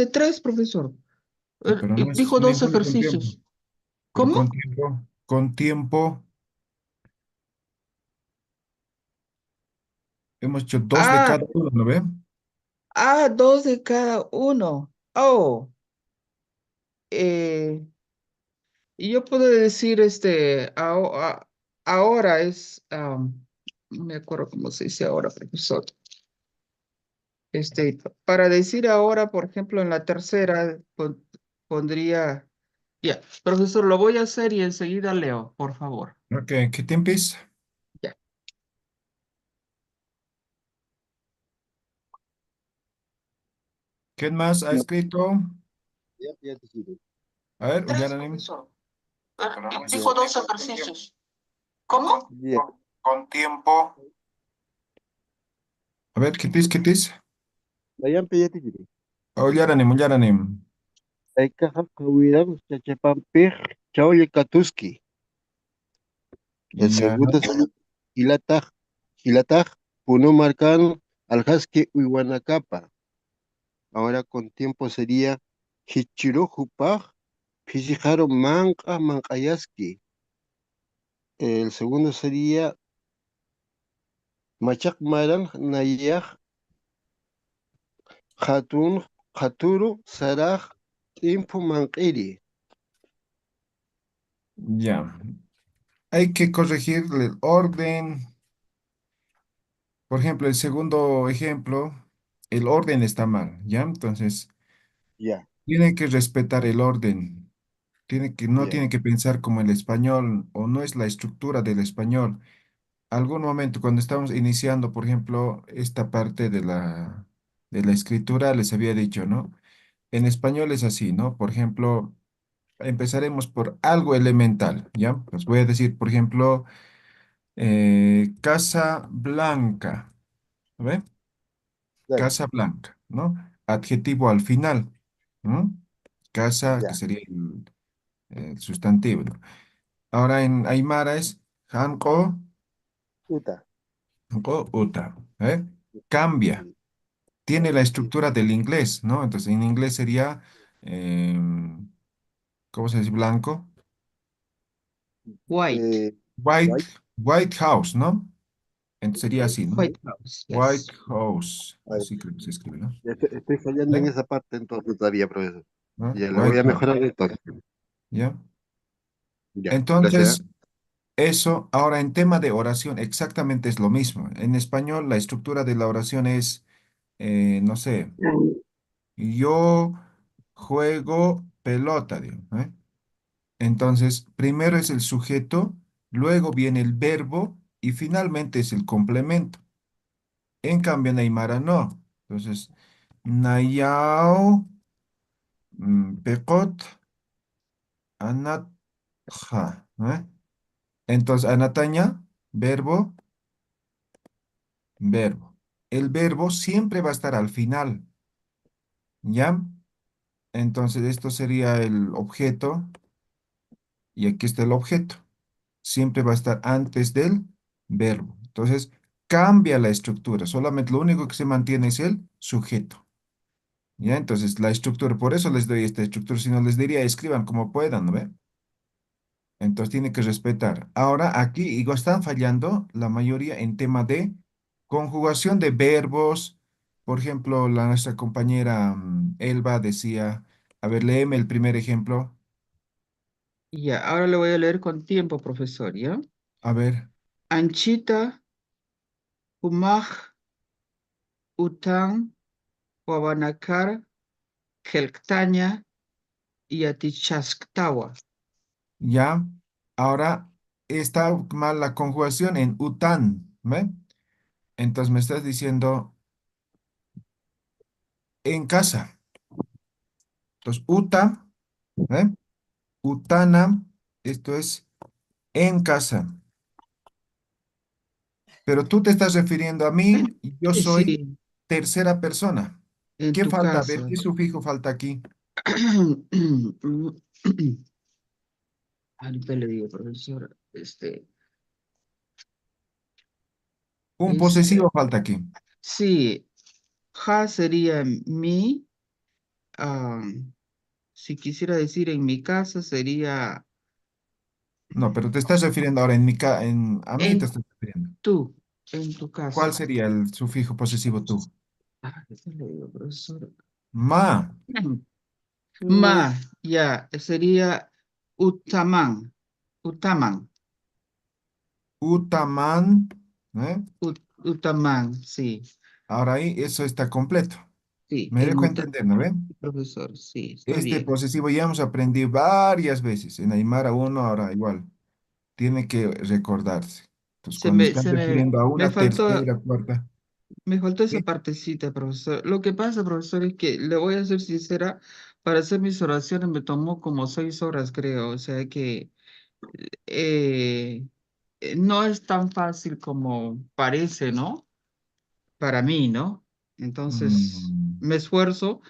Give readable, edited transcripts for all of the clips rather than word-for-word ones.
tres, profesor. Pero Y no es dijo dos ninguno con tiempo. ejercicios. Pero ¿Cómo? con tiempo, hemos hecho dos de Ah, cada uno, ¿no ve? dos de cada uno. Oh, eh, y yo puedo decir, ahora es, no me acuerdo cómo se dice ahora, profesor. Para decir ahora, por ejemplo, en la tercera, pondría, ya, profesor, lo voy a hacer y enseguida leo, por favor. Ok, ¿qué tiempo es? Ya. ¿Quién más ha No, escrito? ya te sigo. A ver, Tres, Ullananim. profesor. Ya, Dijo dos ejercicios. ¿Cómo? ya. Con tiempo. A ver, qué dice? Vayan, ya te sigo. Ullananim. Hay que cuidar, chachapampir, chaule katuski. El Ya, segundo es Hilataj, Hilataj, Puno Marcano, Aljaske, Uiwanacapa. Ahora con tiempo sería Hichiro Jupaj, Fijaro Manca, Mancayaski. El segundo sería Machak Maran, Nayaj, Hatun, Haturu, Saraj, Tiempo Manquiri. ya. Hay que corregir el orden. Por ejemplo, el segundo ejemplo, el orden está mal, ¿ya? Entonces, Ya, tiene que respetar el orden. No ya, tiene que pensar como el español o no es la estructura del español. Algún momento cuando estamos iniciando, por ejemplo, esta parte de la escritura, les había dicho, ¿no? En español es así, ¿no? Por ejemplo, empezaremos por algo elemental, ¿ya? Pues voy a decir, por ejemplo, Casa Blanca, ¿ve? dale, Casa Blanca, ¿no? Adjetivo al final, ¿no? Casa, que ya, sería el sustantivo, ¿no? Ahora en Aymara es Hanko, Uta, Hanko, Uta, ¿eh? Cambia, sí, tiene la cambia, sí, estructura del inglés, ¿no? Entonces en inglés sería, ¿cómo se dice? Blanco. White. eh, White, White, White House, ¿no? Entonces sería White, así, ¿no? White House, White yes. House, a ver, así creo que se escribe, ¿no? estoy fallando en ¿Eh? esa parte entonces todavía, profesor. ¿No? Ya la voy White a House, mejorar entonces. ¿ya? Ya, gracias. Entonces, eso, ahora en tema de oración, exactamente es lo mismo. En español, la estructura de la oración es, no sé, yo juego pelota, digo, ¿eh? Entonces, primero es el sujeto, luego viene el verbo y finalmente es el complemento. En cambio, en Aymara no. Entonces, Nayao, Pekot, Anatja, ¿eh? Entonces, Anataña, verbo, verbo. El verbo siempre va a estar al final, ¿ya? Entonces, esto sería el objeto y aquí está el objeto. Siempre va a estar antes del verbo. Entonces, cambia la estructura. Solamente lo único que se mantiene es el sujeto. ¿Ya? Entonces, la estructura, por eso les doy esta estructura, si no les diría, escriban como puedan, ¿no ve? Entonces, tiene que respetar. Ahora, aquí igual están fallando la mayoría en tema de conjugación de verbos. Por ejemplo, nuestra compañera Elba decía, a ver, léeme el primer ejemplo. Ya, ahora le voy a leer con tiempo, profesor, ¿ya? A ver, Anchita, Humaj, Után, Guabanacar, Kelktaña y Atichasctawa. ya. Ahora está mal la conjugación en utan, ¿ve? Entonces me estás diciendo en casa. Entonces, uta, ¿ve? Utana, esto es en casa. Pero tú te estás refiriendo a mí y yo soy Sí, tercera persona. en ¿Qué tu falta? A ver, casa. ¿qué sufijo falta aquí? Ahorita le digo, profesor, Un es, posesivo falta aquí. sí, ja sería mi, ah, si quisiera decir en mi casa sería No, pero te estás refiriendo ahora a mí te en estás refiriendo. tú, en tu ¿Cuál casa. sería el sufijo posesivo tú? ¿Qué le digo, profesor? Ma, Ma, ya, sería Utaman. Utaman. utaman, ¿eh? Utaman, sí. Ahora ahí eso está completo. Sí, Me en dejo Utaman, entender, ¿no ven? profesor, sí, está Este bien. posesivo ya hemos aprendido varias veces. En Aymara uno, ahora igual. Tiene que recordarse. Entonces, Se cuando me, están se me, refiriendo a me una faltó, tercera, cuarta, me faltó esa ¿qué? partecita, profesor. Lo que pasa, profesor, es que le voy a ser sincera, para hacer mis oraciones me tomó como 6 horas, creo. O sea que eh, no es tan fácil como parece, ¿no? Para mí, ¿no? Entonces, Mm, me esfuerzo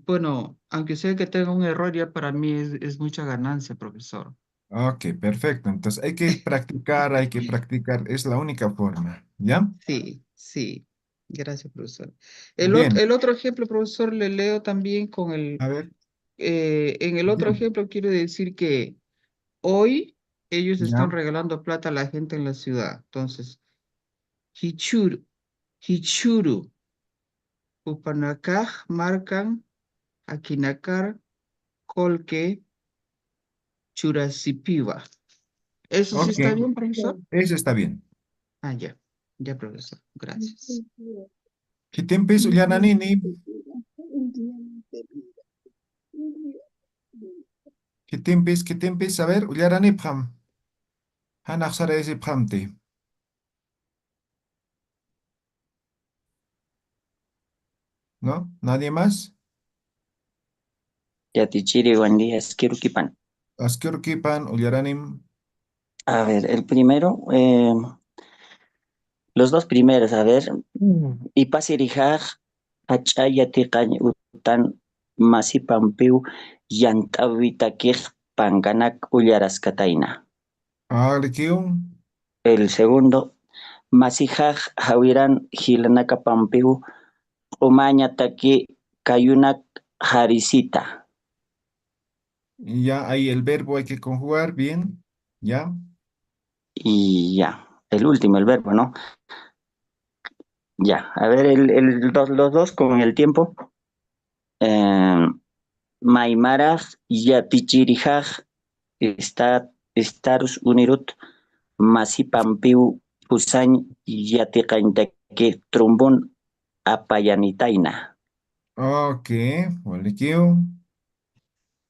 bueno, aunque sea que tenga un error, ya para mí es mucha ganancia, profesor. ok, perfecto. Entonces, hay que practicar. Es la única forma. ¿Ya? Sí, sí. Gracias, profesor. Bien. El otro ejemplo, profesor, le leo también con A ver, en el otro bien. ejemplo quiere decir que hoy ellos están ¿Ya? regalando plata a la gente en la ciudad. Entonces, Hichuru, Hichuru, Upanakaj, Marcan, Akinakar, Colque, Churasipiba. ¿Eso sí Ok, está bien, profesor? eso está bien. Ah, ya, ya, profesor. Gracias. ¿Qué tiempo es, Nini? ¿Qué tiempo es? A ver, Ullarani Pram. Hanaxara ese Pramte. ¿No? ¿Nadie más? Yatichiri, buen día, es Kirukipan. Asker Kipan, Ullaranim. A ver, el primero, los dos primeros, a ver. Ipasirijaj, achayatiqañ utan masipampiu llant'awitakij panganak ullaraskataina. Agrikium. El segundo, masijaj hawiran hilanakapampiu umañataki kayunak harisita. Y ya ahí el verbo hay que conjugar bien. ¿Ya? Y ya, el último, el verbo, ¿no? Ya, a ver, los dos con el tiempo. Eh, Maimaraj yatichirijaj Estados Unidos masipampiu pusañ yatiqañtaki trumbun apayanitaina. Ok, Walikium.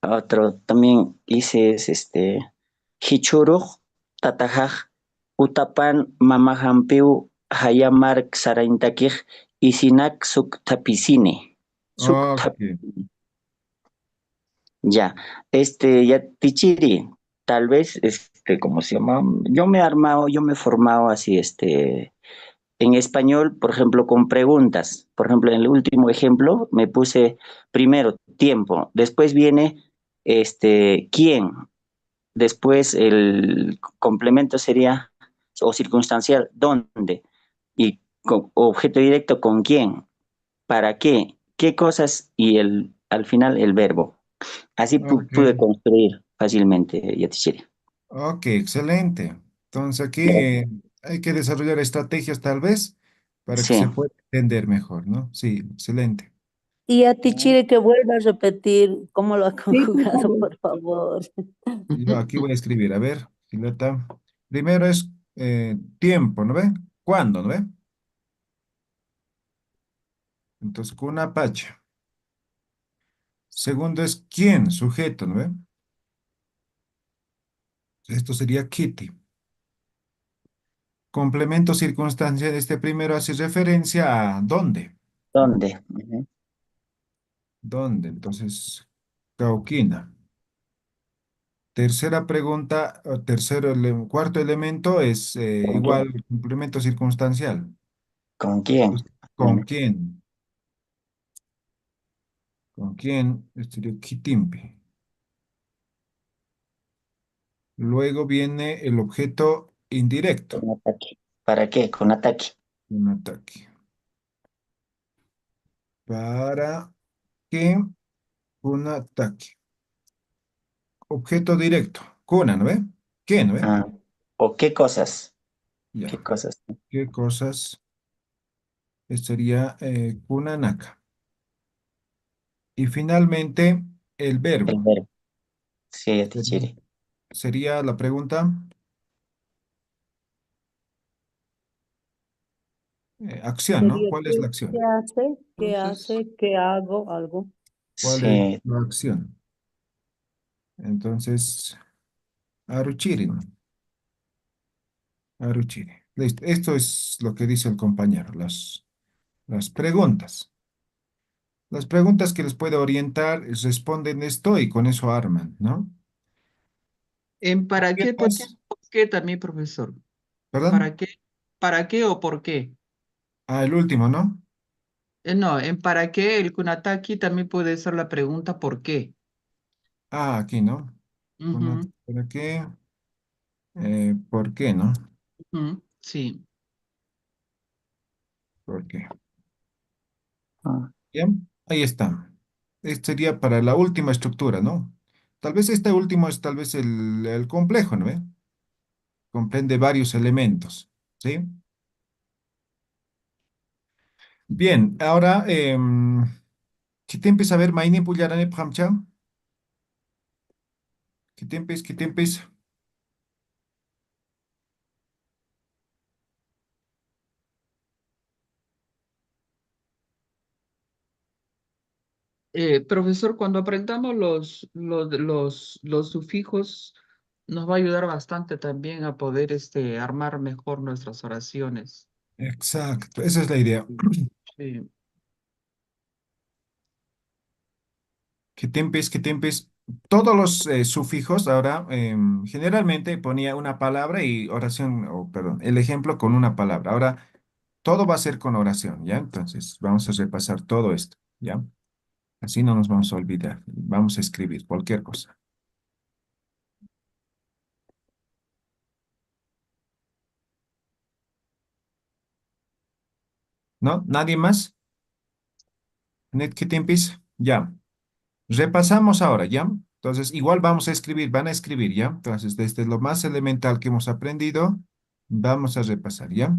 Otro también hice es Hichuruj tatajaj utapan mamahampiu hayamark saraintakij isinak suktapisine. Ok, Ya, ya Tichiri, tal vez, ¿cómo se llama? Yo me he formado así, en español, por ejemplo, con preguntas. Por ejemplo, en el último ejemplo me puse primero tiempo, después viene, quién, después el complemento sería, o circunstancial, dónde, y objeto directo, con quién, para qué cosas, y al final el verbo. Así ok, pude construir fácilmente, Yatichiri. ok, excelente. Entonces aquí Gracias. hay que desarrollar estrategias tal vez para que Sí, se pueda entender mejor, ¿no? Sí, excelente. Y a Tichire que vuelva a repetir cómo lo ha conjugado, por favor. Yo aquí voy a escribir, a ver, Gileta. Primero es tiempo, ¿no ve? ¿Cuándo, no ve? Entonces, con una pacha. Segundo es quién, sujeto, ¿no ve? Esto sería Kitty. Complemento circunstancial, este primero hace referencia a dónde. ¿dónde? Ujú. ¿Dónde? Entonces, Cauquina. Tercera pregunta, o cuarto elemento es ¿Con quién? igual complemento circunstancial. ¿Con quién? Pues, ¿con Bueno, quién? ¿Con quién? Este sería Quitimpe. Luego viene el objeto indirecto, con ataque. ¿Para qué? Con ataque. un ataque. ¿Para qué? Kunataki. Objeto directo. Kuna, ¿no ve? ¿Qué, no ve? Ah, ¿o qué cosas? Ya. ¿Qué cosas? ¿Qué cosas? Sería kunanaka. Y finalmente, el El verbo. verbo. Sí, Sería, Tichiri. sería la pregunta, acción, ¿no? Sería ¿Cuál es la qué acción? hace, qué Entonces, hace, qué hago, algo. ¿Cuál es Sí. la acción? Entonces, aruchiri, ¿no? Aruchiri. Listo. Esto es lo que dice el compañero, las preguntas. Las preguntas que les puede orientar, responden esto y con eso arman, ¿no? ¿en para qué, Mientras, por qué también, profesor? perdón, ¿Para qué? ¿Para qué o por qué? el último, ¿no? No, en para qué el kunataki también puede ser la pregunta ¿por qué? Aquí, ¿no? Ujú, ¿Para qué? ¿Por qué, no? ujú, sí. ¿Por qué? Ah, Bien, ahí está. Este sería para la última estructura, ¿no? Tal vez este último es tal vez el complejo, ¿no ve? Comprende varios elementos, ¿sí? Bien, ahora, ¿qué te empieza a ver? Maini Puyarane Phamcha? ¿Qué te empieza? ¿Qué te empieza? Profesor, cuando aprendamos los sufijos, nos va a ayudar bastante también a poder armar mejor nuestras oraciones. Exacto, esa es la idea. Sí, ¿Qué te empieza? ¿Qué te empieza? Todos los sufijos ahora generalmente ponía una palabra y oración, o perdón, el ejemplo con una palabra. Ahora todo va a ser con oración, ¿ya? Entonces, vamos a repasar todo esto, ¿ya? Así no nos vamos a olvidar. Vamos a escribir cualquier cosa. ¿No? ¿Nadie más? ¿Net que te empieza? Ya. Repasamos ahora, ¿ya? Entonces, igual vamos a escribir, van a escribir, ¿ya? Entonces, desde lo más elemental que hemos aprendido, vamos a repasar, ¿ya?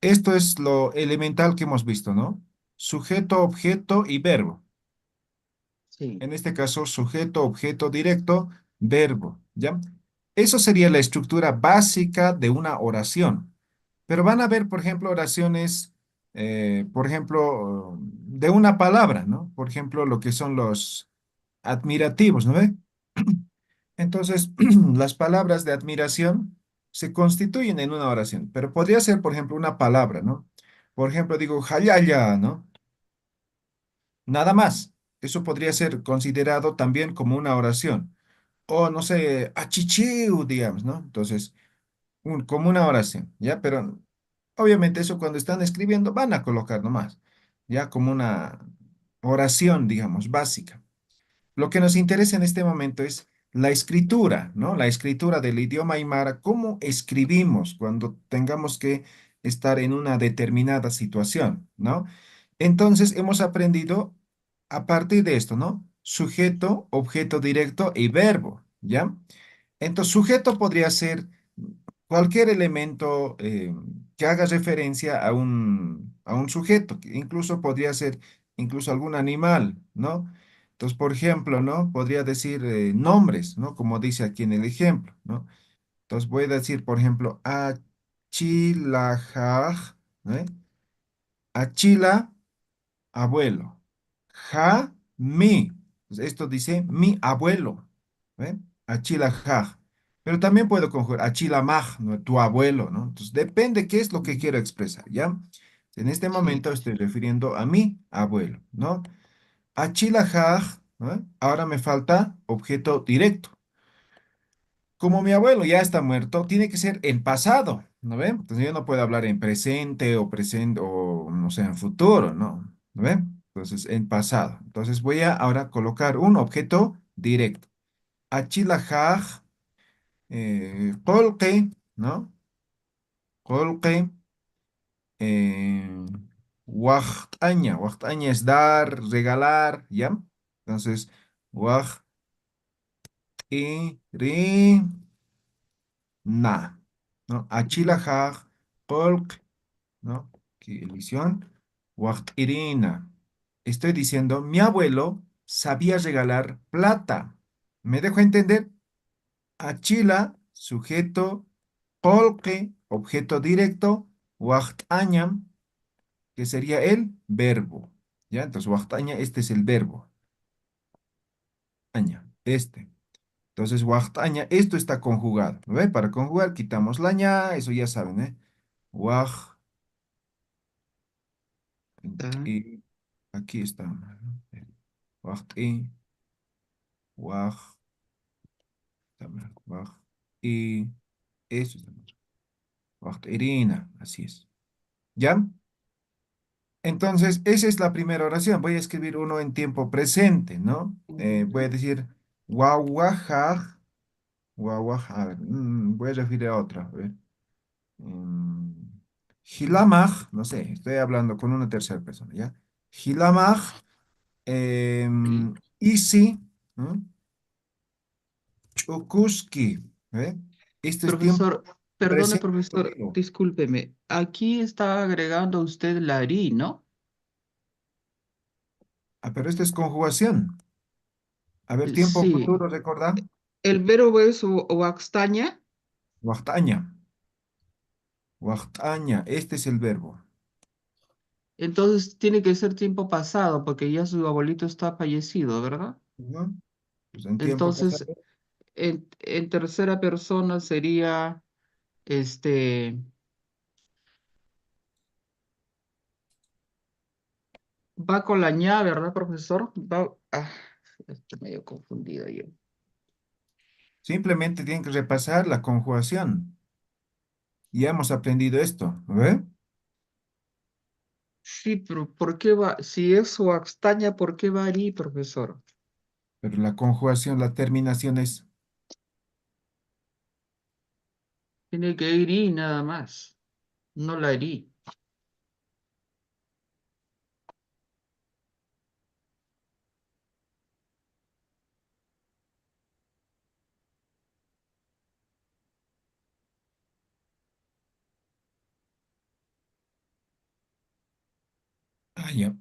Esto es lo elemental que hemos visto, ¿no? Sujeto, objeto y verbo. sí, En este caso, sujeto, objeto directo, verbo, ¿ya? Eso sería la estructura básica de una oración. Pero van a haber, por ejemplo, oraciones, por ejemplo, de una palabra, ¿no? Por ejemplo, lo que son los admirativos, ¿no ve? Entonces, las palabras de admiración se constituyen en una oración, pero podría ser, por ejemplo, una palabra, ¿no? Por ejemplo, digo, hayaya, ¿no? Nada más. Eso podría ser considerado también como una oración. O, no sé, achichiu, digamos, ¿no? Entonces, como una oración, ¿ya? Pero obviamente eso cuando están escribiendo van a colocar nomás, ya como una oración, digamos, básica. Lo que nos interesa en este momento es la escritura, ¿no? La escritura del idioma aymara, cómo escribimos cuando tengamos que estar en una determinada situación, ¿no? Entonces hemos aprendido a partir de esto, ¿no? Sujeto, objeto directo y verbo, ¿ya? Entonces, sujeto podría ser cualquier elemento que haga referencia a un sujeto, que incluso podría ser incluso algún animal, ¿no? Entonces, por ejemplo, ¿no? Podría decir nombres, ¿no? Como dice aquí en el ejemplo, ¿no? Entonces, voy a decir, por ejemplo, achilajaj, ¿eh? Achila, abuelo. Ja, mi. Pues esto dice mi abuelo. ¿Ve? Achila ja. Pero también puedo conjugar achila maj, ¿no? Tu abuelo, ¿no? Entonces depende qué es lo que quiero expresar, ¿ya? En este sí, momento estoy refiriendo a mi abuelo, ¿no? Achila ja, ¿no? Ahora me falta objeto directo. Como mi abuelo ya está muerto, tiene que ser en pasado, ¿no ve? Entonces yo no puedo hablar en presente o no sé, en futuro, ¿no? ¿No ve? Entonces en pasado. Entonces voy a ahora colocar un objeto directo. Achilajaj, kolke, ¿no? Kolke, eh, waqtaña. Waqtaña es dar, regalar, ¿ya? Entonces, waqtirina, ¿no? Achilajaj, polk, ¿no? Aquí edición, waqtirina. Estoy diciendo, mi abuelo sabía regalar plata. ¿Me dejo entender? Achila, sujeto, polque, objeto directo, waqtañam, que sería el verbo. ¿Ya? Entonces, waqtaña, este es el verbo. Aña, este. Entonces, waqtaña, esto está conjugado. ¿Lo ve? Para conjugar, quitamos la ña, eso ya saben, ¿eh? Waq, Ah, y aquí está. Waqti, waq, waq, y eso está. Waqtirina, así es. ¿Ya? Entonces, esa es la primera oración. Voy a escribir uno en tiempo presente, ¿no? Voy a decir wawajaj, a ver, voy a referir a otra. A ver. Mm, Hilamaj, no sé, estoy hablando con una tercera persona, ¿ya? Hilamaj, isi, ¿no? Chukuski, ¿eh? Esto es tiempo profesor, perdone, presente profesor, continuo. discúlpeme. Aquí está agregando usted la ri, ¿no? Ah, pero esto es conjugación. A ver, tiempo Sí. futuro, ¿recordá? El verbo es waxtaña, Waqtaña. Waqtaña, este es el verbo. entonces tiene que ser tiempo pasado porque ya su abuelito está fallecido, ¿verdad? ¿No? Pues en tiempo Entonces, pasado. en tercera persona sería, este, va con la ña, ¿verdad, profesor? Estoy medio confundido yo. Simplemente tienen que repasar la conjugación. Ya hemos aprendido esto, ¿no ve? Sí, pero ¿por qué va? Si es waxtaña, ¿por qué va ri, profesor? Pero la conjugación, la terminación es, Tiene que ir i nada más, no la ri. ya.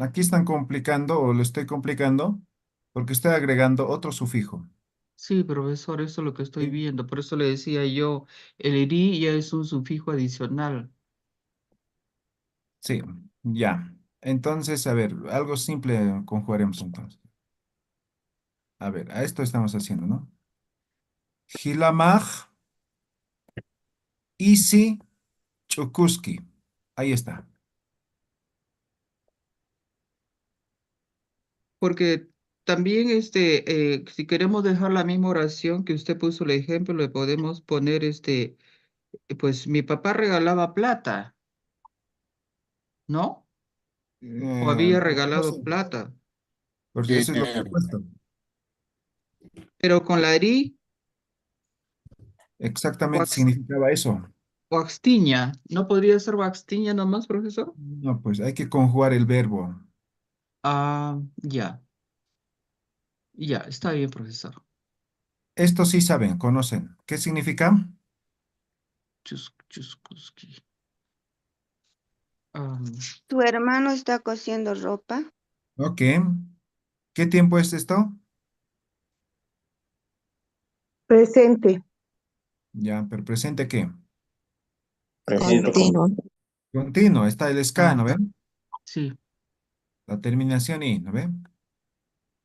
Aquí están complicando o lo estoy complicando porque estoy agregando otro sufijo. Sí, profesor, eso es lo que estoy ¿Sí? viendo. Por eso le decía yo, el ri ya es un sufijo adicional. Sí, ya. Entonces, a ver, algo simple conjugaremos entonces. A ver, a esto estamos haciendo, ¿no? Hilamaj, isi, chukuski. Ahí está. Porque también, si queremos dejar la misma oración que usted puso el ejemplo, le podemos poner, pues mi papá regalaba plata, ¿no? O había No regalado sé, plata. porque eso es lo que he puesto. Pero con la ri Exactamente wax, significaba eso. waxtiña, ¿no podría ser waxtiña nomás, profesor? No, pues hay que conjugar el verbo. Ah, ya, ya, está bien, profesor. Esto sí saben, conocen. ¿Qué significa? Chuscuski. Am, ¿Tu hermano está cosiendo ropa? Ok. ¿Qué tiempo es esto? Presente, Ya, pero presente ¿qué? Presente continuo. Continuo, está el ska, ¿no ah, ven? sí. La terminación i, ¿no ven?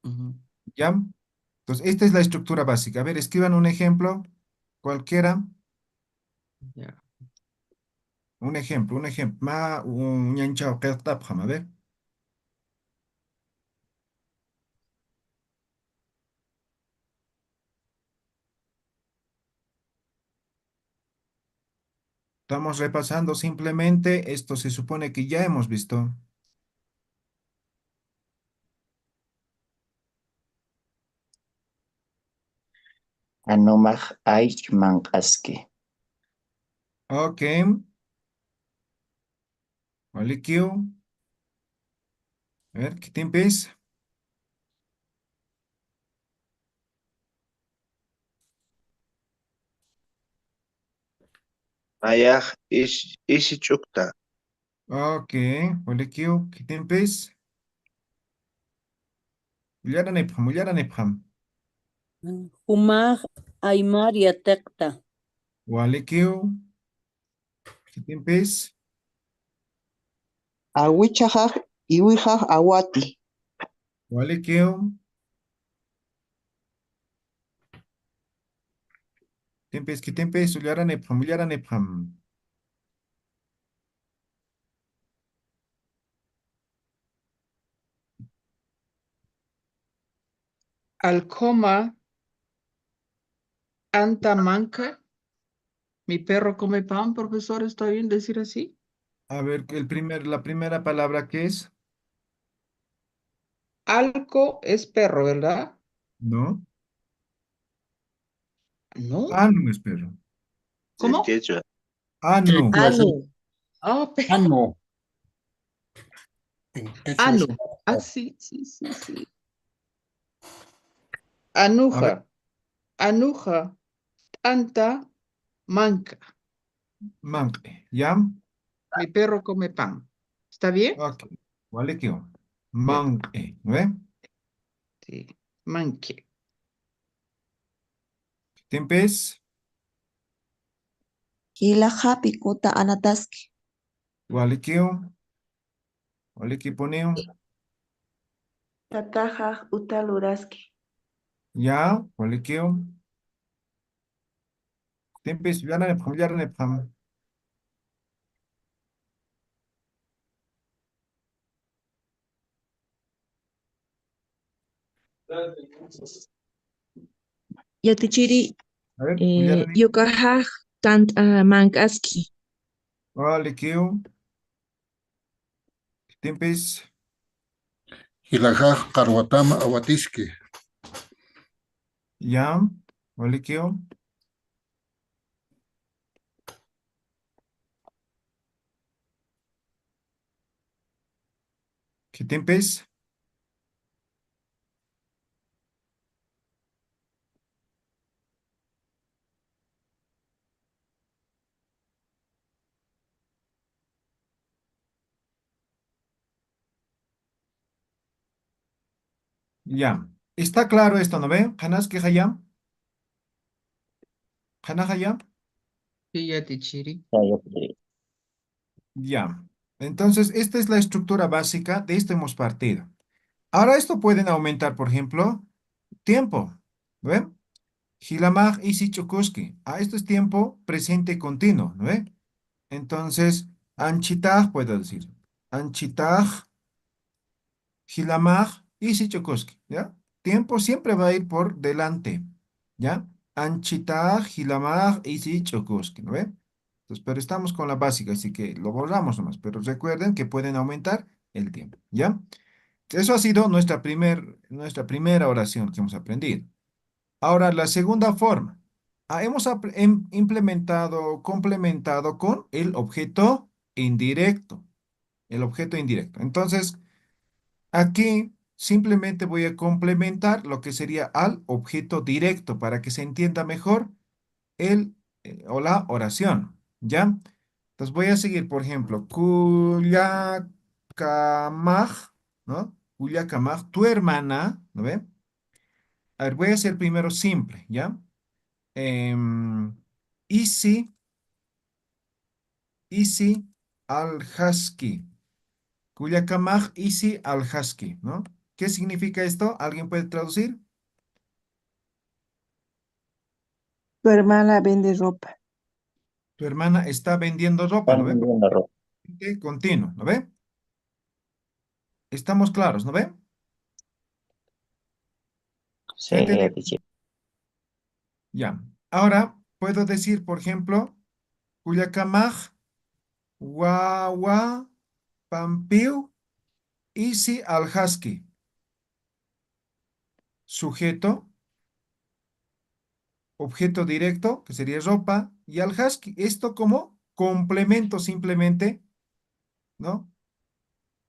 Ujú. ¿Ya? Entonces, esta es la estructura básica. A ver, escriban un ejemplo, cualquiera. Ya. Un ejemplo, un ejemplo. Un ñanchao qeqtapjam, a ver. Estamos repasando simplemente. Esto se supone que ya hemos visto. Anomaj Aichmankaski. Ok. Olikiu. A ver, ¿qué tiempo es? Ayah ishi chukta. Ok, Olekiu, Kitempes, Ullaranepam. Humaj Aymar Yatekta. Walekiu, Kitempes, Awichajaj, iwijaj, awati. Walekiu, Kitempes, Ullaranepam. Alcoma anta manca. Mi perro come pan, profesor, ¿está bien decir así? A ver, la primera palabra que es, Alco es perro, ¿verdad? ¿no? No. Anu es perro. ¿Cómo? Quechua. Anu, Anu. Ah, Ano. En quechua es anu. Ah, sí, sí, sí, sí. a ver, Anuja. Anuja. Anta manca. manque, ¿ya? Mi perro come pan. ¿Está bien? Ok, Walekiu, Ya. manque, ¿no ve? Sí. Manque. Kitempes, Hilaja, pikuta, anataski. Walekiu, Walekiponeu, Tatajaj, utaluraski. ya, Walekiu. Tempes, Ullaranepam. Yatichiri A ver, Ullaranep, yukajaj tant mankaski. Walekiu, Tempes, Hilajaj Karwatama Awatiski. ya, Walekiu, Kitempes, ya. ¿Está claro esto, no ve? ¿Hanas que hayam? ¿Hana hayam? Sí, ya te chiri. Ya. Entonces, esta es la estructura básica, de esto hemos partido. Ahora esto pueden aumentar, por ejemplo, tiempo. ¿No ve? Hilamaj isi chukuski. Ah, esto es tiempo presente continuo, ¿no ve? Entonces, anchitaj puedo decir. Anchitaj, hilamaj isi chukuski. ¿Ya? Tiempo siempre va a ir por delante. ¿Ya? Anchitaj, hilamaj isi chukuski. ¿No ve? Entonces, pero estamos con la básica, así que lo borramos nomás. Pero recuerden que pueden aumentar el tiempo. ¿Ya? Eso ha sido nuestra primera oración que hemos aprendido. Ahora, la segunda forma. Hemos implementado, complementado con el objeto indirecto. El objeto indirecto. Entonces, aquí simplemente voy a complementar lo que sería al objeto directo para que se entienda mejor o la oración. ¿Ya? Entonces voy a seguir, por ejemplo, Kuyakamaj, ¿no? Kuyakamaj, tu hermana, ¿no ve? A ver, voy a hacer primero simple, ¿ya? Isi, Isi al-Haski. Kuyakamaj Isi al-Haski, ¿no? ¿Qué significa esto? ¿Alguien puede traducir? Tu hermana vende ropa. Tu hermana está vendiendo ropa, ¿no Están ve? vendiendo ropa. Continuo, ¿no ve? Estamos claros, ¿no ve? ¿Se Sí, ha entendido? Yatichiri. Ya. Ahora puedo decir, por ejemplo, Kuyakamaj Wawa Pampiu Isi al-Haski. Sujeto, objeto directo, que sería ropa, y al-Haski. Esto como complemento simplemente, ¿no?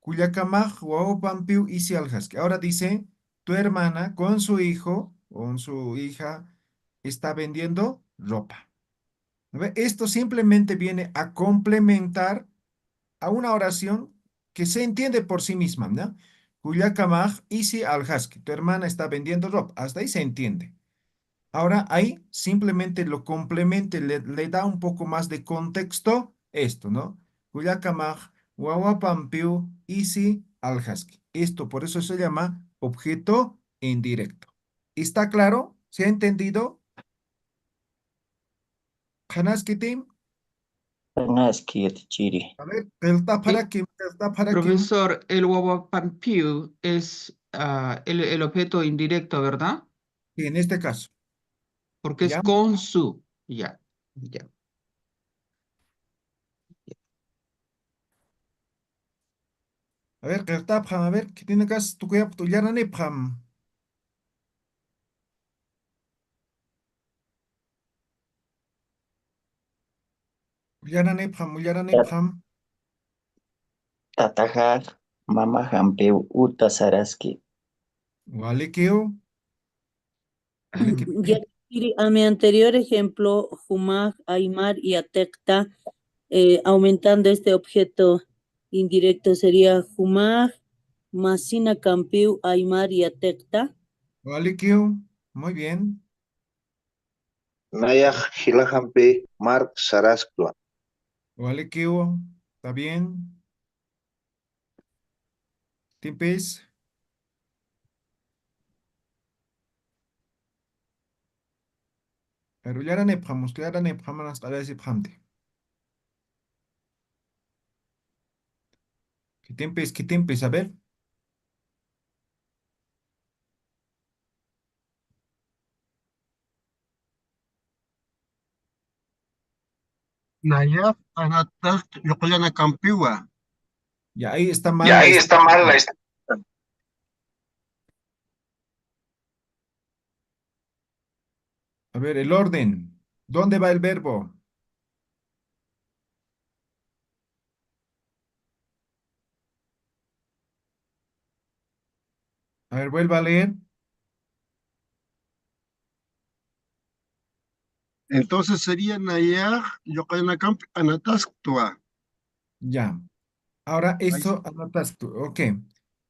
Cuyakamaj, Pampiu, Isi al-Haski. Ahora dice, tu hermana con su hijo, con su hija, está vendiendo ropa. ¿No ve? Esto simplemente viene a complementar a una oración que se entiende por sí misma, ¿no? Kuyakamaj isi alhaski, tu hermana está vendiendo ropa, hasta ahí se entiende. Ahora ahí simplemente lo complemente, le da un poco más de contexto esto, ¿no? Kuyakamaj wawapampiu isi alhaski. Esto por eso se llama objeto indirecto. ¿Está claro? ¿Se ha entendido? Hanaskitim, Panaski, Yatichiri. a ver, ¿está para Eh, qué? ¿Está para qué? Profesor, el Wawapampiu es el objeto indirecto, ¿verdad? Y en este caso, Porque es ¿ya? con su. Ya, ya. A ver, a ver, ¿qué tiene que hacer? Tu cuya, tu yaranepam. Yaranepam. Tatajaj, mama hampeu uta saraski. Walekeo, walekeo. Yatiri, a mi anterior ejemplo, Jumaj, Aymar y Atecta, aumentando este objeto indirecto sería Jumaj, Masina Campiu, Aymar y Atecta. Walekeo, muy bien. Nayaj Hilahampe Mark Saraskua. Walekeo, está bien. Timpes. Pero yaranepam, hasta la pamte. ¿Qué tiempes? A ver. Nayaf anatas yoqllana kampiwa. Ya ahí está Ya mal la ahí está mal la estructura. A ver, el orden. ¿Dónde va el verbo? A ver, vuelva a leer. Entonces sería Nayaj yoqllana kampi anatastua. Ya. Ahora, Ahí esto anotas tú. Ok.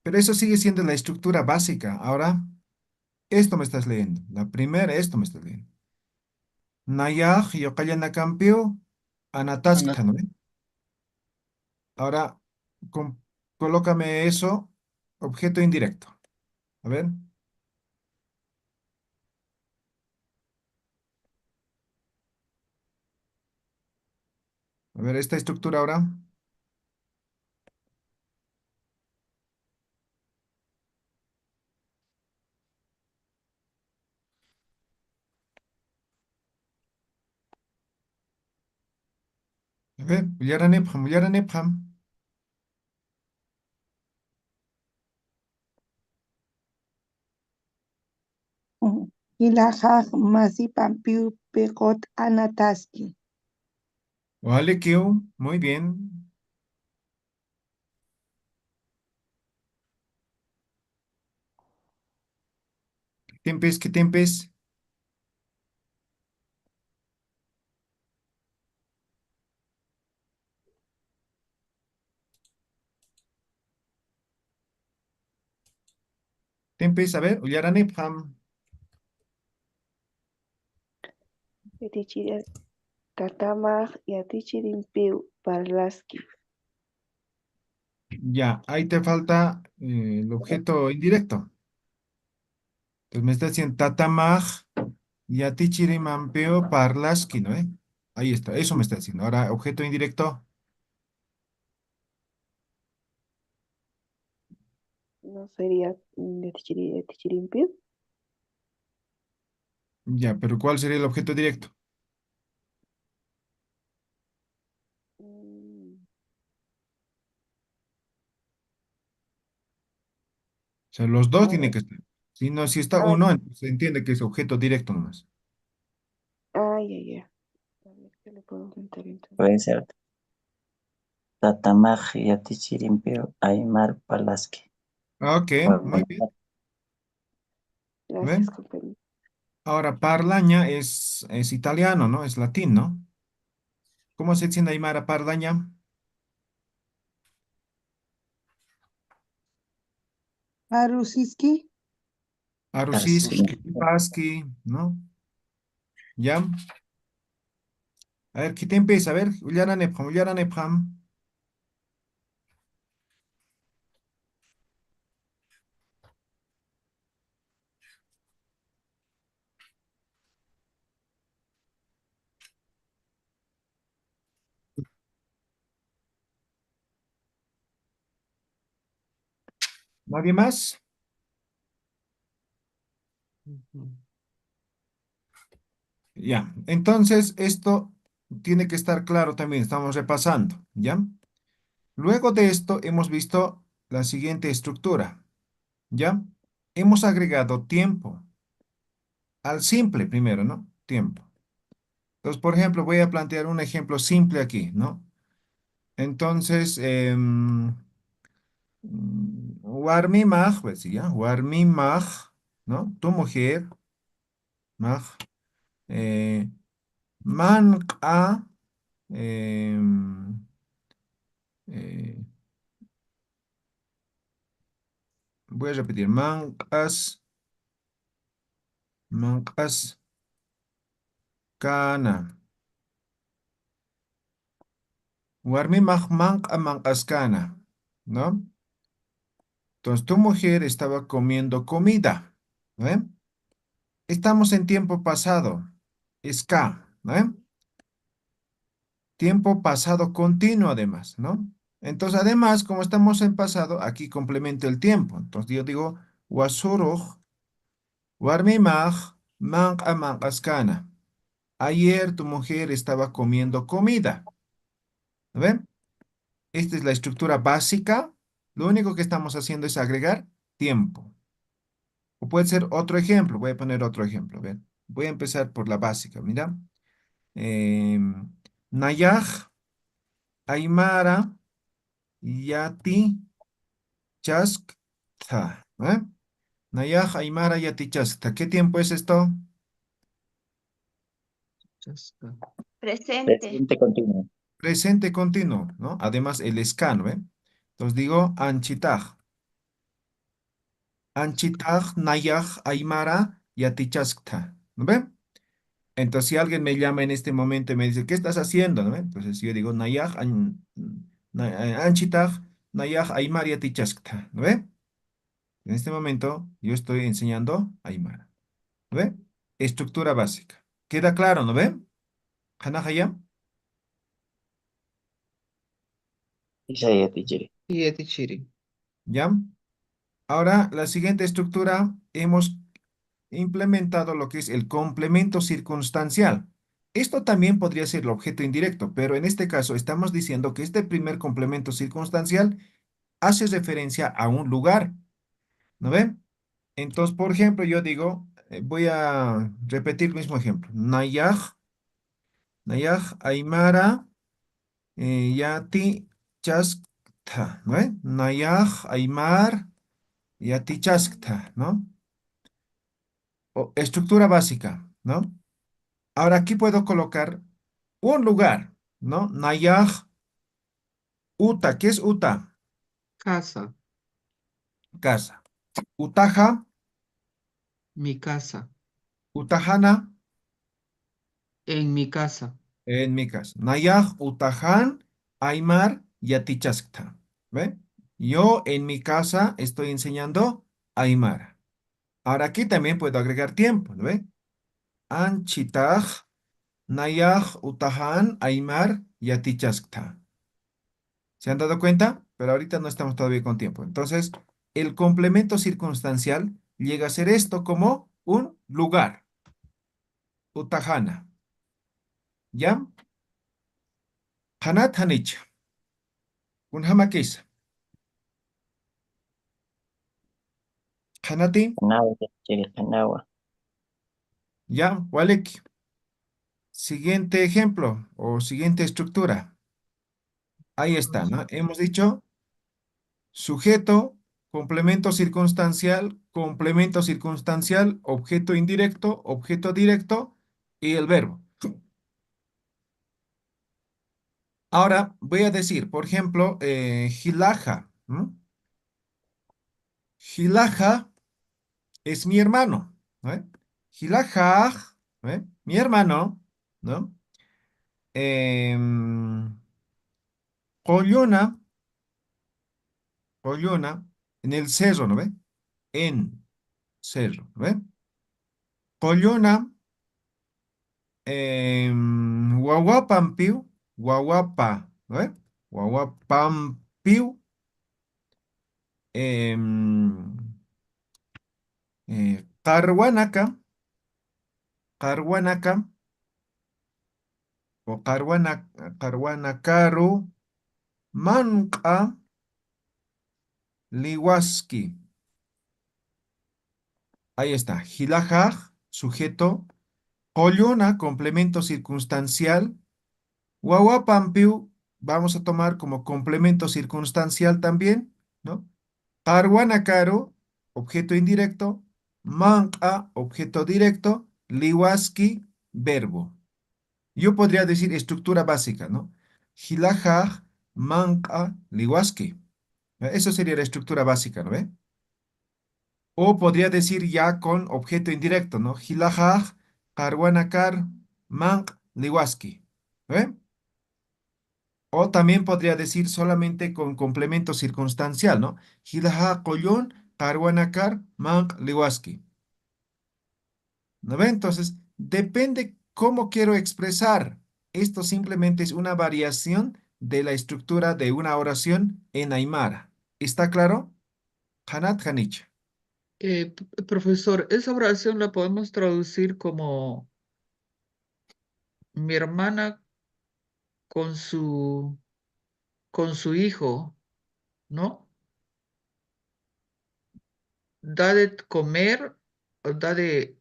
Pero eso sigue siendo la estructura básica. Ahora, esto me estás leyendo. La primera, esto me estás leyendo. Nayaj, yoqallana campeón, está. anataskta, ¿no? Ahora, com- colócame eso, objeto indirecto. A ver, esta estructura ahora. A ver, Ullaranepam. Ilahaj masipampiu pekot anataski. Vale, muy bien. ¿Qué tiempes? Tiempes, a ver, Ullaranepam. Yatichiri Tatamaj Yatichirimpiu Parlaski. Ya, ahí te falta el objeto indirecto. Entonces me está diciendo tatamaj, yatichirimampeo, parlaski, ¿no? Ahí está, eso me está diciendo. Ahora, objeto indirecto. No sería Yatichirimpiu. Ya, pero ¿cuál sería el objeto directo? O sea, los dos A tienen ver, que estar. Si no, si está ah, uno, entonces se entiende que es objeto directo nomás. ya. A ver, ¿qué le puedo aumentar entonces? Puede ser Tatamaj, Yatichirimpeo, Aymar, Palaski. Ok, muy bien. A ver. Gracias, compañero. Ahora, parlaña es italiano, ¿no? Es latín, ¿no? ¿Cómo se dice en Aymara Pardaña? Arusiski. Arusiski, Paski, ¿no? ¿Ya? A ver, ¿qué te empieza? A ver, Ullana Nepham. ¿Nadie más? Ujú. Ya, entonces esto tiene que estar claro también, estamos repasando, ¿ya? Luego de esto hemos visto la siguiente estructura, ¿ya? Hemos agregado tiempo al simple primero, ¿no? Tiempo. Entonces, por ejemplo, voy a plantear un ejemplo simple aquí, ¿no? Entonces, warmimaj, pues sí, ¿ya? Warmimaj, ¿no? Tu mujer, maj, eh, manqa, em, eh, voy a repetir, manqas kana. Warmimaj manqas kana, ¿no? Entonces, tu mujer estaba comiendo comida, ¿no? Estamos en tiempo pasado, es K, ¿no? Tiempo pasado continuo además, ¿no? Entonces, además, como estamos en pasado, aquí complemento el tiempo. Entonces, yo digo, wasuruj, warmimaj, manqas kana. Ayer tu mujer estaba comiendo comida, ¿no ven? Esta es la estructura básica. Lo único que estamos haciendo es agregar tiempo. O puede ser otro ejemplo. Voy a poner otro ejemplo. ¿Ven? Voy a empezar por la básica. Mira. Nayaj, Aymara, Yati, Chask, Ta. ¿Eh? Nayaj, Aymara, Yati, Chask, Ta. ¿Qué tiempo es esto? Chasca. Presente. Presente continuo. Presente continuo, ¿no? Además, el scan, ¿ve? Entonces digo, Anchitaj. Anchitaj, Nayaj, Aymara, Yati, Chask, Ta. ¿No ve? Entonces, si alguien me llama en este momento y me dice, ¿qué estás haciendo? ¿No ve? Entonces yo digo, Nayaj, Anchitaj, Nayaj, Aymara, Yati, Chask, Ta. ¿No ve? En este momento yo estoy enseñando Aymara. ¿No ve? Estructura básica. ¿Queda claro, no ve? Hanajaya. Isaya Tichiri. Y etichiri. ¿Ya? Ahora, la siguiente estructura, hemos implementado lo que es el complemento circunstancial. Esto también podría ser el objeto indirecto, pero en este caso estamos diciendo que este primer complemento circunstancial hace referencia a un lugar. ¿No ven? Entonces, por ejemplo, yo digo, voy a repetir el mismo ejemplo. Nayaj, Aymara, Yati, Chaskta, ¿no? Nayaj, Aymar, Yati, Chaskta, ¿no? Estructura básica, ¿no? Ahora aquí puedo colocar un lugar, ¿no? Nayaj, Uta, ¿qué es Uta? Casa. Casa. Utaja, Mi casa. Utajana, En mi casa. en mi casa. Nayaj, Utajan, Aymar, Yati, Chaskta, ¿ve? Yo en mi casa estoy enseñando Aymara. Ahora aquí también puedo agregar tiempo, ¿no ve? Anchitaj, Nayaj, Utahan, Aymar, Yatichaskta. ¿Se han dado cuenta? Pero ahorita no estamos todavía con tiempo. Entonces, el complemento circunstancial llega a ser esto como un lugar. Utahana. ¿Ya? Hanat Hanich. Un hamakis. Hanati. Kanawa Tichiri, Kanawa. ¿Ya? Walek. Siguiente ejemplo o siguiente estructura. Ahí está, ¿no? Hemos dicho sujeto, complemento circunstancial, objeto indirecto, objeto directo y el verbo. Ahora voy a decir, por ejemplo, Hilaja. Hilaja es mi hermano, ¿no? Hilaja, ¿no? Mi hermano, ¿no? Em, Collona, Collona, en el cerro, ¿no ve? En cerro, ¿no ve? Collona, Guaguapampiu, Guaguapa, ¿no ve? Guaguapampiu, em, Carhuanaca, Carhuanaca, o Carhuanacaru, Manca, Liwaski. Ahí está. Hilajaj, sujeto. Collona, complemento circunstancial. Guaguapampiu, vamos a tomar como complemento circunstancial también, ¿no? Parguanacaro, objeto indirecto. Manca, objeto directo. Liwaski, verbo. Yo podría decir estructura básica, ¿no? Hilajaj, manca, liwaski. Eso sería la estructura básica, ¿no ve? O podría decir ya con objeto indirecto, ¿no? Hilajaj, karwanakar, mank, liwaski. ¿Ve? O también podría decir solamente con complemento circunstancial, ¿no? Hilajaj, kollon, karwanakar, mank, liwaski. ¿No ve? Entonces, depende cómo quiero expresar. Esto simplemente es una variación de la estructura de una oración en Aymara. ¿Está claro? Hanat Hanich. Profesor, esa oración la podemos traducir como mi hermana con con su hijo, ¿no? Da de comer, o da de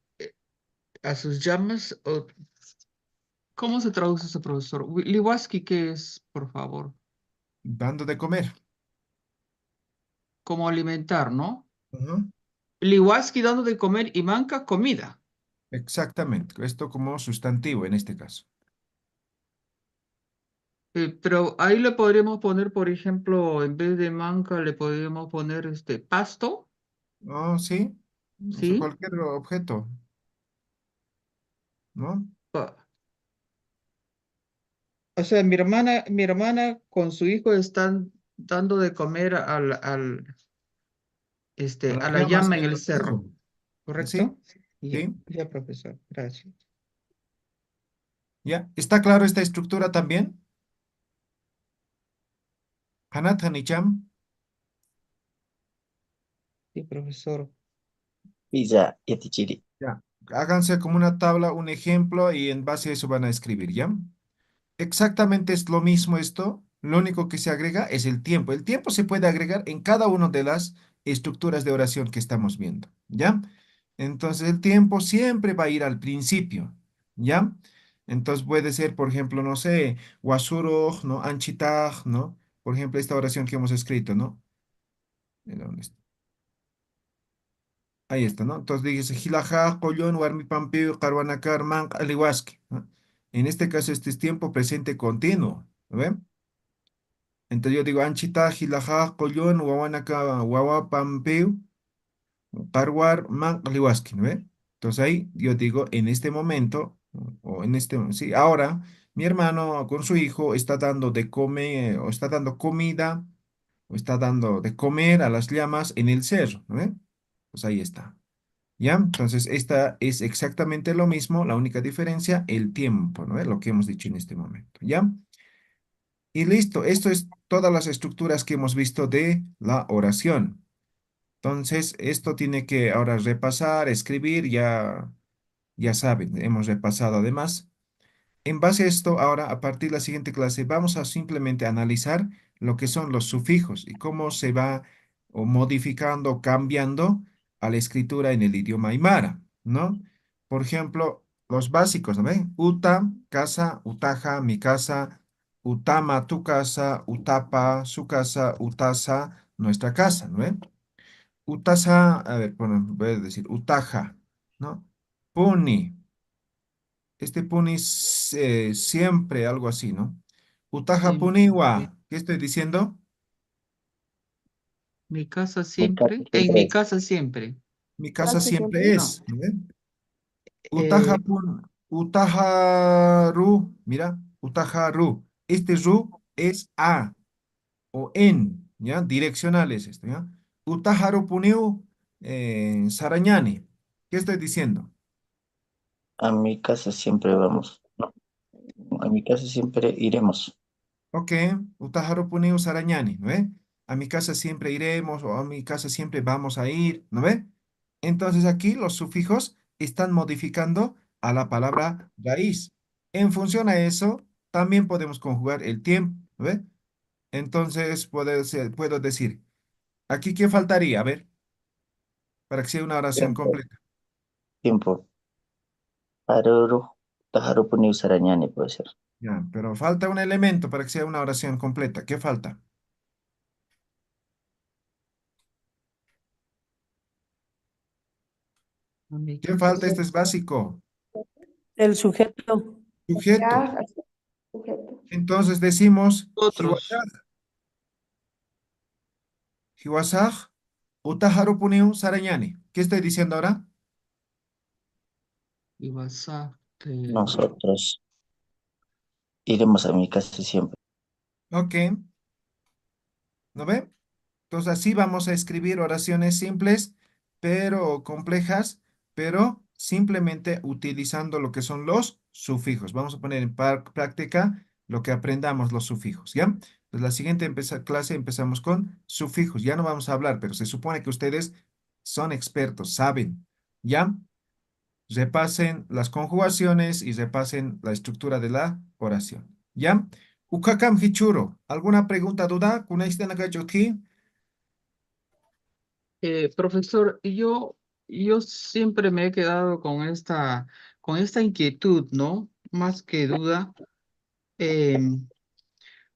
a sus llamas, o ¿cómo se traduce eso, profesor? Liwaski, ¿qué es, por favor? Dando de comer. Como alimentar, ¿no? Ujú. Liwaski dando de comer y manca comida. Exactamente, esto como sustantivo en este caso. Pero ahí le podríamos poner, por ejemplo, en vez de manca, le podríamos poner pasto, Oh, sí, o sea, ¿sí? cualquier objeto, ¿no? Pa- O sea, mi hermana con su hijo están dando de comer A las a la llamas llama en en el el cerro. cerro, Sí, ¿correcto? Ya, sí, ya, profesor, gracias. ya. ¿Está claro esta estructura también? Hanat Hanicham, Sí, profesor. Pisa, yatichiri. ya. Háganse como una tabla, un ejemplo, y en base a eso van a escribir, ¿ya? Exactamente es lo mismo esto, lo único que se agrega es el tiempo. El tiempo se puede agregar en cada una de las estructuras de oración que estamos viendo, ¿ya? Entonces el tiempo siempre va a ir al principio, ¿ya? Entonces puede ser, por ejemplo, no sé, wasuruj, ¿no? Anchitaj, ¿no? Por ejemplo, esta oración que hemos escrito, ¿no? ¿Dónde está? Ahí está, ¿no? Entonces dice, Hilaja, Collón, Warmipampi, Caruanacar, Man, Aliwaski, ¿no? En este caso, este es tiempo presente continuo, ¿no ven? Entonces yo digo, Anchita, Hilaja, Collón, Wawanaka, Wawapampiu, Parwar, Man, Liwaski, ¿no ve? Entonces ahí yo digo, en este momento, o en este, sí, ahora, mi hermano con su hijo está dando de comer, o está dando comida, o está dando de comer a las llamas en el cerro, ¿no ve? Pues ahí está. ¿Ya? Entonces, esta es exactamente lo mismo, la única diferencia, el tiempo, ¿no ve? Lo que hemos dicho en este momento, ¿ya? Y listo, esto es todas las estructuras que hemos visto de la oración. Entonces, esto tiene que ahora repasar, escribir, ya saben, hemos repasado además. En base a esto, ahora, a partir de la siguiente clase, vamos a simplemente analizar lo que son los sufijos y cómo se va o modificando o cambiando a la escritura en el idioma aymara, ¿no? Por ejemplo, los básicos, ¿no ven? Uta, casa, utaja, mi casa, utama, tu casa, utapa, su casa, utasa, nuestra casa, ¿no ven? Utasa, a ver, bueno, voy a decir utaja, ¿no? Puni. Este puni siempre, algo así, ¿no? Utaja En puniwa. ¿Qué estoy diciendo? mi casa Mi casa siempre, en siempre mi es. casa siempre. Mi casa Casi siempre siempre. No. es. ¿No ve? eh, Utaharu. Mira, utaharu. Este ru es a o en, ¿ya? Direccional es esto, ¿ya? Utaharu puniu sarañani. ¿Qué estoy diciendo? A mi casa siempre vamos. No, a mi casa siempre iremos. Ok, utaharu puniu sarañani, ¿no ve? A mi casa siempre iremos o a mi casa siempre vamos a ir, ¿no ve? Entonces aquí los sufijos están modificando a la palabra raíz. En función a eso, también podemos conjugar el tiempo, ¿no ve? Entonces puedo decir, aquí ¿qué faltaría? A ver, para que sea una oración Tiempo, completa. tiempo. Aruru, tajaru puniu sarañani puede ser. Ya, pero falta un elemento para que sea una oración completa. ¿Qué falta? a mi ¿Qué casa falta? Este siempre. es básico. El sujeto. Sujeto. Ya, así, sujeto. Entonces decimos, Otros. Hiwasaj, utaharu puniu sarañani. ¿Qué estoy diciendo ahora? Y vas a, Nosotros iremos a mi casa siempre. Ok, ¿no ve? Entonces así vamos a escribir oraciones simples, pero complejas, pero simplemente utilizando lo que son los sufijos. Vamos a poner en práctica lo que aprendamos los sufijos, ¿ya? Entonces la siguiente clase empezamos con sufijos. Ya no vamos a hablar, pero se supone que ustedes son expertos, saben, ¿ya? Repasen las conjugaciones y repasen la estructura de la oración, ¿ya? Ukakam hichuro. ¿Alguna pregunta, duda? ¿Kunaisten acá Profesor, yo siempre me he quedado con esta inquietud, ¿no? Más que duda, em,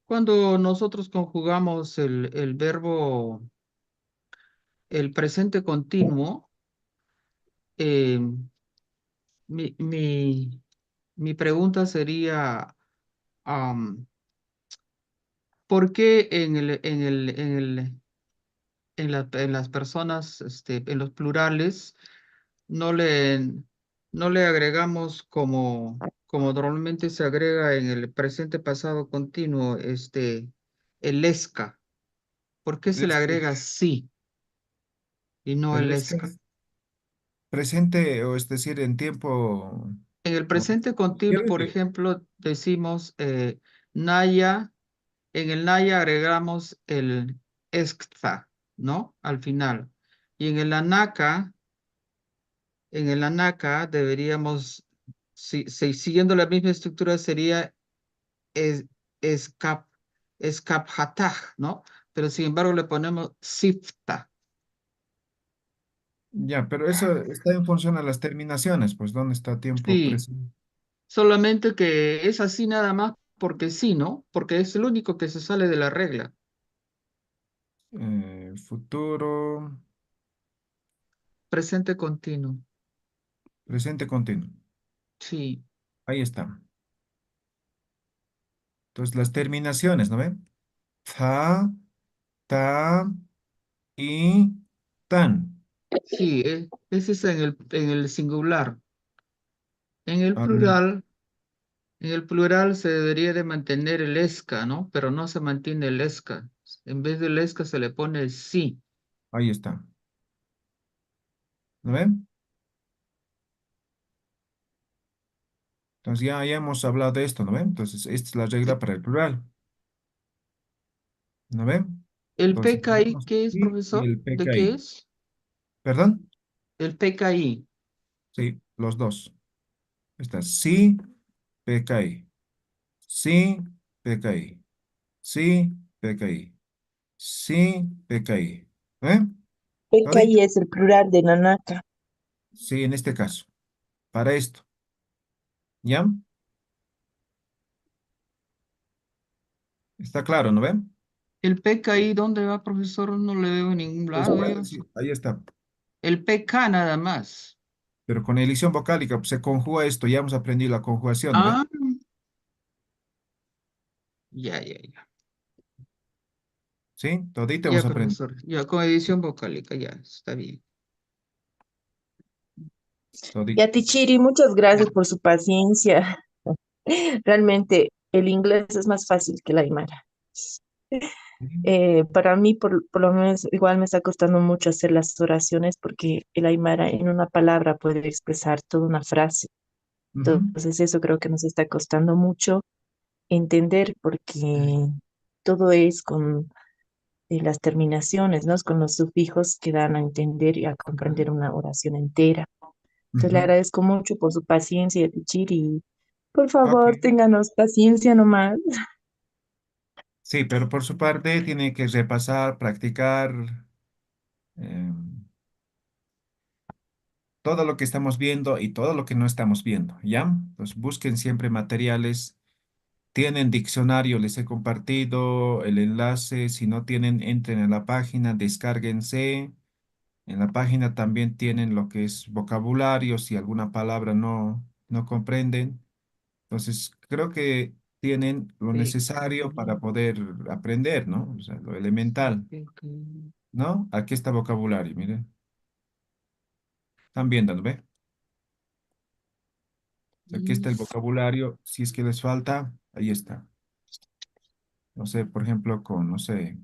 cuando nosotros conjugamos el verbo, el presente continuo, em, mi, mi, mi pregunta sería, am, ¿por qué en las personas, en los plurales, no le, no le agregamos como normalmente se agrega en el presente pasado continuo, el esca? ¿Por qué se le este? agrega sí y no Pero el es que esca? es presente, o es decir, en tiempo. En el ¿No? presente Quiero continuo, por decir, ejemplo, decimos Naya, en el Naya agregamos el escta, ¿no? Al final. Y en el anaca deberíamos, siguiendo la misma estructura, sería es, escap, escaphataj, ¿no? Pero sin embargo le ponemos sifta. ya, pero eso está en función a las terminaciones, pues, ¿dónde está tiempo Sí, presente? solamente que es así nada más porque sí, ¿no? Porque es el único que se sale de la regla. Futuro, Presente continuo. presente continuo. Sí, Ahí está. Entonces, las terminaciones, ¿no ven? Tha, ta y tan. sí, ese es en el singular. En el Ah, plural, en el plural se debería de mantener el esca, ¿no? Pero no se mantiene el esca. En vez del esca se le pone el sí. ahí está. ¿No ven? Entonces, ya hemos hablado de esto, ¿no ven? Entonces, esta es la regla para el plural. ¿No ven? ¿El Entonces, PKI tenemos qué es, aquí y profesor? el ¿De qué PKI. es? ¿Perdón? El PKI. Sí, los dos. Está sí, PKI. Sí, PKI. Sí, PKI. Sí, PKI. ¿Eh? PKI ¿Todito? es el plural de Nanaka. Sí, en este caso. Para esto. ¿Ya? Está claro, ¿no ven? ¿El PKI dónde va, profesor? No le veo en ningún lado yo. Después, sí, ahí está. El PK nada más. Pero con elisión vocálica pues, se conjuga esto. Ya hemos aprendido la conjugación, ¿no Ah, ven? Ya. ¿Sí? Todito hemos Ya, aprendido. profesor. Ya, con edición vocálica, ya, está bien. Todito. Ya, Tichiri, muchas gracias por su paciencia. Realmente el inglés es más fácil que la Aymara. Para mí, por lo menos, igual me está costando mucho hacer las oraciones porque el Aymara en una palabra puede expresar toda una frase. Ujú. Entonces, eso creo que nos está costando mucho entender porque todo es con las terminaciones, ¿no? Con los sufijos que dan a entender y a comprender una oración entera. Entonces, le Ujú. agradezco mucho por su paciencia, Tichiri. Por Ok. favor, ténganos paciencia nomás. Sí, pero por su parte tiene que repasar, practicar em, todo lo que estamos viendo y todo lo que no estamos viendo, ¿ya? Pues busquen siempre materiales. Tienen diccionario, les he compartido el enlace. Si no tienen, entren a la página, descárguense. En la página también tienen lo que es vocabulario, si alguna palabra no comprenden. Entonces, creo que tienen lo necesario para poder aprender, ¿no? O sea, lo elemental, ¿no? Aquí está vocabulario, miren. Están viéndolo, ¿ve? Aquí está el vocabulario. Si es que les falta, ahí está. No sé, por ejemplo, con, no sé,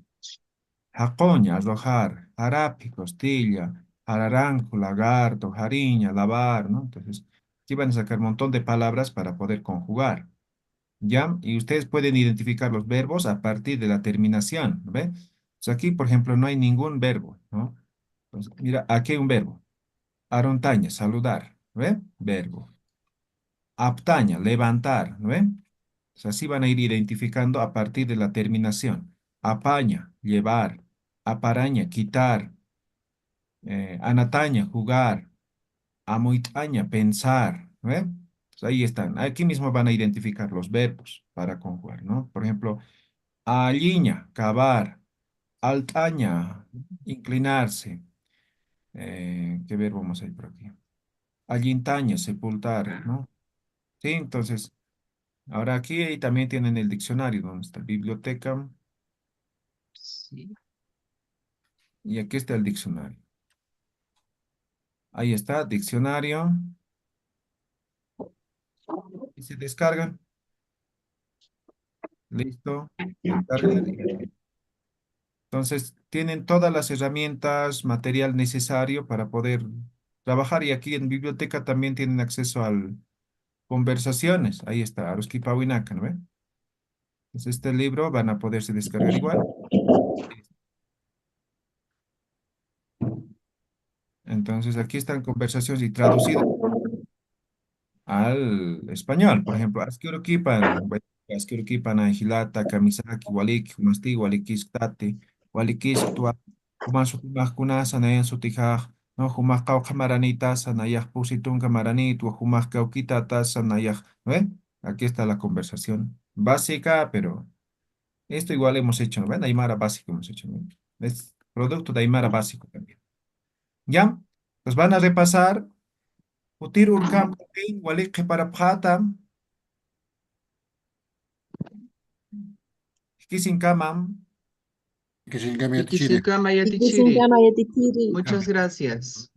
jacoña, arrojar, jarapi, costilla, jararanco, lagarto, jariña, lavar, ¿no? Entonces, aquí van a sacar un montón de palabras para poder conjugar, ¿ya? Y ustedes pueden identificar los verbos a partir de la terminación, ¿ve? Entonces, aquí, por ejemplo, no hay ningún verbo, ¿no? Entonces, mira, aquí hay un verbo. Arontaña, saludar, ¿ve? Verbo. Aptaña, levantar, ¿no ven? O sea, así van a ir identificando a partir de la terminación. Apaña, llevar. Aparaña, quitar. Anataña, jugar. Amuitaña, pensar, ¿no ven? Pues ahí están. Aquí mismo van a identificar los verbos para conjugar, ¿no? Por ejemplo, aliña, cavar. Altaña, inclinarse. ¿Qué verbo vamos a ir por aquí? Allintaña, sepultar, ¿no? Sí, entonces... Ahora aquí también tienen el diccionario, donde está biblioteca, Sí. y aquí está el diccionario. Ahí está, diccionario, y se descargan. Listo, descargan el diccionario. Entonces, tienen todas las herramientas, material necesario para poder trabajar, y aquí en biblioteca también tienen acceso a conversaciones. Ahí está, Aruski Pawinaka, ¿no ven? Entonces, este libro van a poderse descargar igual. Entonces, aquí están conversaciones y traducidas al español. Por ejemplo, asquirukipan ahilata, kamisaki, walik, masti, walikistati, walikistua, humasutimakunasa, nayan sutijaj, no, humas kauka maranitasa, nayaj pusitunka maranitwa, humas kaukitatasa, nayaj, ¿no ven? Aquí está la conversación básica, pero esto igual hemos hecho, ¿no ven? Aymara básico hemos hecho, ¿no? Es producto de Aymara básico también. ¿Ya? Pues van a repasar. Utir urkam katin, walik para phatam, kisin kamam. Que se cambie Ikisikama Y que sin Yatichiri. llama ya Tichiri. Muchas gracias.